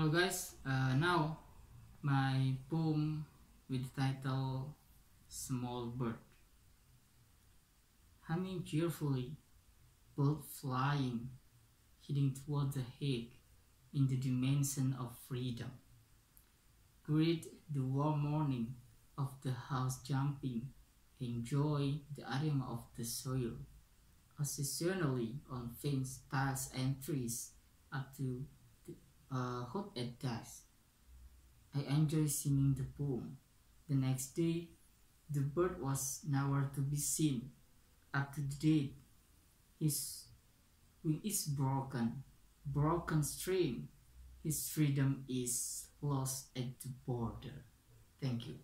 Hello guys, now my poem with the title Small Bird. Humming cheerfully, bird flying, heading toward the head in the dimension of freedom. Greet the warm morning of the house jumping, enjoy the aroma of the soil, occasionally on fence tiles and trees up to hot at dusk. I enjoy singing the poem. The next day, the bird was nowhere to be seen. Up to the date, his wing is broken string. His freedom is lost at the border. Thank you.